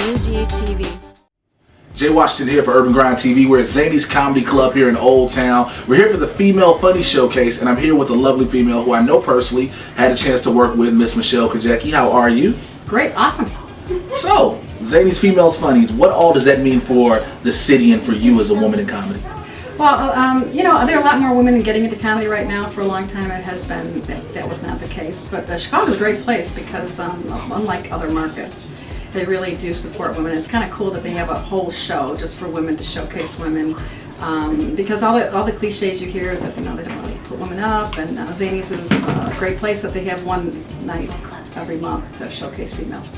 UrbanGrindTV. Jay Washington here for Urban Grind TV. We're at Zany's Comedy Club here in Old Town. We're here for the Female Funny Showcase, and I'm here with a lovely female who I know personally, had a chance to work with, Miss Michelle Krajecki. How are you? Great, awesome. So, Zany's Females Funnies, what all does that mean for the city and for you as a woman in comedy? Well, there are a lot more women getting into comedy right now. For a long time it has been, that was not the case. But Chicago's a great place because unlike other markets, they really do support women. It's kind of cool that they have a whole show just for women to showcase women. Because all the cliches you hear is that they don't really put women up, and Zany's is a great place that they have one night every month to showcase females.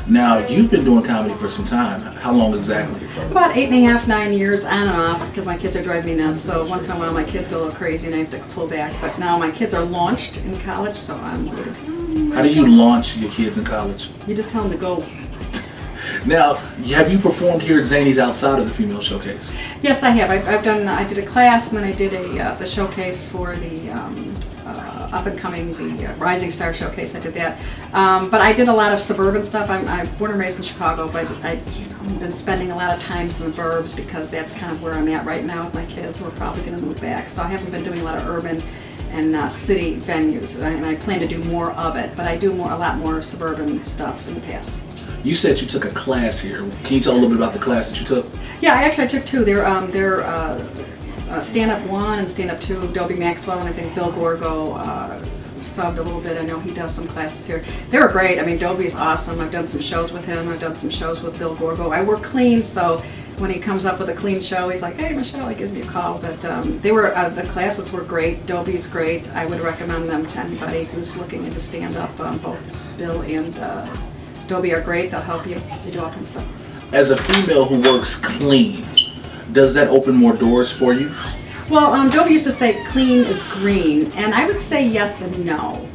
Now, you've been doing comedy for some time. How long exactly? About 8.5, 9 years on and off, because my kids are driving me nuts. So once in a while my kids go a little crazy and I have to pull back. But now my kids are launched in college, so I'm good. How do you launch your kids in college? You just tell them to go. Now, have you performed here at Zany's outside of the Female Showcase? Yes, I have. I did a class, and then I did the showcase for the up and coming, the Rising Star Showcase. I did that. But I did a lot of suburban stuff. I'm born and raised in Chicago, but I've been spending a lot of time in the burbs because that's kind of where I'm at right now with my kids. We're probably going to move back. So I haven't been doing a lot of urban and city venues, and I plan to do more of it. But I do a lot more suburban stuff in the past. You said you took a class here. Can you tell a little bit about the class that you took? Yeah, I took two. They're Stand Up 1 and Stand Up 2, Dobie Maxwell, and I think Bill Gorgo subbed a little bit. I know he does some classes here. They were great. I mean, Dobie's awesome. I've done some shows with him. I've done some shows with Bill Gorgo. I work clean, so when he comes up with a clean show, he's like, "Hey, Michelle," he gives me a call. But the classes were great. Dobie's great. I would recommend them to anybody who's looking into stand-up. Both Bill and Dobie are great. They'll help you. They do all kinds of stuff. As a female who works clean, does that open more doors for you? Well, Dobie used to say clean is green, and I would say yes and no.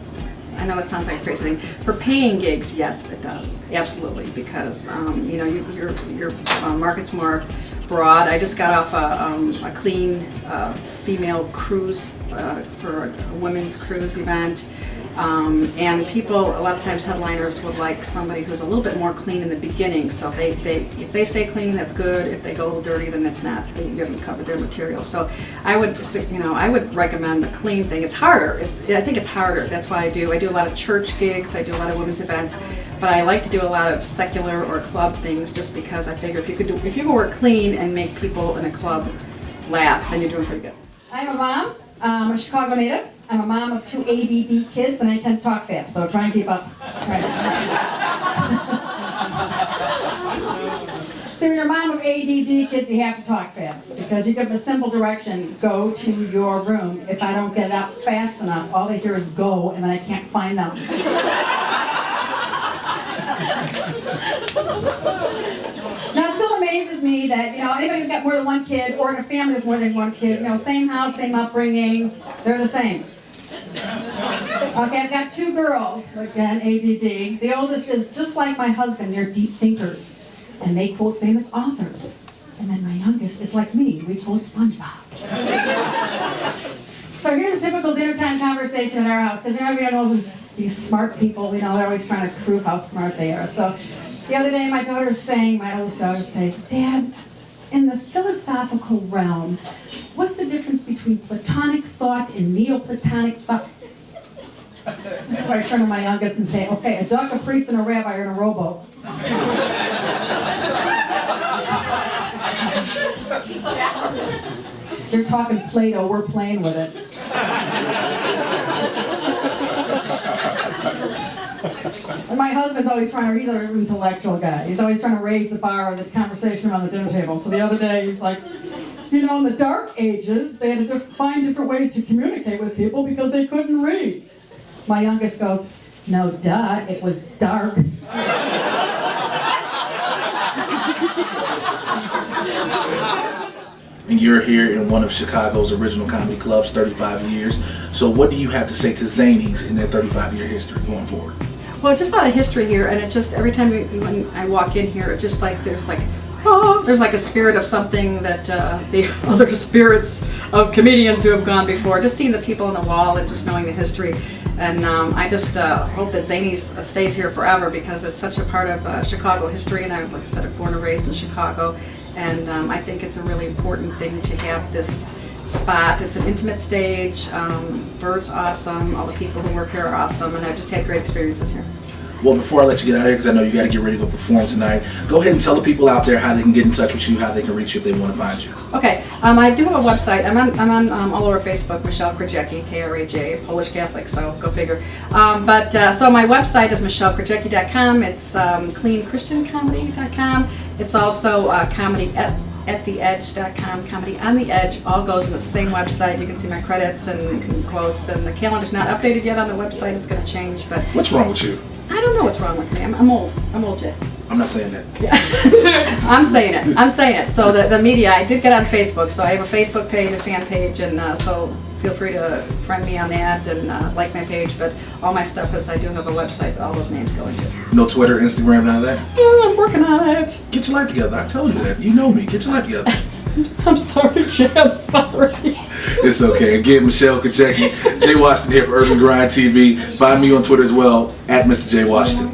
I know it sounds like a crazy thing. For paying gigs, yes, it does, absolutely, because your market's more broad. I just got off a clean female cruise for a women's cruise event. And people, a lot of times headliners would like somebody who's a little bit more clean in the beginning. So if they stay clean, that's good. If they go a little dirty, then that's not. You haven't covered their material. So I would recommend the clean thing. It's harder. I think it's harder. That's why I do a lot of church gigs. I do a lot of women's events, but I like to do a lot of secular or club things just because I figure if you can work clean and make people in a club laugh, then you're doing pretty good. I'm a mom. I'm a Chicago native. I'm a mom of 2 ADD kids, and I tend to talk fast, so try and keep up. So when you're a mom of ADD kids, you have to talk fast, because you give them a simple direction: go to your room. If I don't get up fast enough, all they hear is go, and then I can't find them. Now, it still amazes me that, anybody who's got more than one kid, or in a family with more than one kid, same house, same upbringing, they're the same. Okay, I've got 2 girls, again, ADD. The oldest is just like my husband. They're deep thinkers, and they quote famous authors. And then my youngest is like me. We quote SpongeBob. So here's a typical dinner time conversation at our house, because everybody knows these smart people, they're always trying to prove how smart they are. So the other day my oldest daughter says, "Dad, in the philosophical realm, what's the difference between Platonic thought and Neoplatonic thought?" This is where I turn to my youngest and say, "Okay, a duck, a priest, and a rabbi are in a rowboat." They're talking Plato, we're playing with it. And my husband's always he's an intellectual guy. He's always trying to raise the bar of the conversation around the dinner table. So the other day he's like, in the Dark Ages, they had to find different ways to communicate with people because they couldn't read. My youngest goes, "No, duh, it was dark." And you're here in one of Chicago's original comedy clubs, 35 years. So what do you have to say to Zany's in their 35-year history going forward? Well, it's just a lot of history here, and it just, every time when I walk in here, it's just like there's like a spirit of something that the other spirits of comedians who have gone before. Just seeing the people on the wall and just knowing the history. And I just hope that Zany's stays here forever because it's such a part of Chicago history. And I, like I said, I'm born and raised in Chicago. And I think it's a really important thing to have this spot. It's an intimate stage. Bert's awesome. All the people who work here are awesome. And I've just had great experiences here. Well, before I let you get out of here, because I know you got to get ready to go perform tonight, go ahead and tell the people out there how they can get in touch with you, how they can reach you if they want to find you. Okay, I do have a website. I'm on all over Facebook, Michelle Krajecki, K-R-A-J, Polish Catholic, so go figure. So my website is michellekrajecki.com. It's cleanchristiancomedy.com. It's also comedy at theedge.com, Comedy on the Edge, all goes into the same website. You can see my credits and quotes, and the calendar's not updated yet on the website. It's going to change, but What's wrong with you? I don't know what's wrong with me. I'm old, Jay. I'm not saying that. Yeah. I'm saying it. So the media, I did get on Facebook, so I have a Facebook page, a fan page, and so feel free to friend me on that and like my page. But all my stuff is, I do have a website that all those names go into. No Twitter, Instagram, none of that? I'm working on it. Get your life together. I told you that. You know me. Get your life together. I'm sorry, Jay. I'm sorry. It's okay. Again, Michelle Krajecki, Jay Washington here for Urban Grind TV. Find me on Twitter as well, at Mr. J Washington.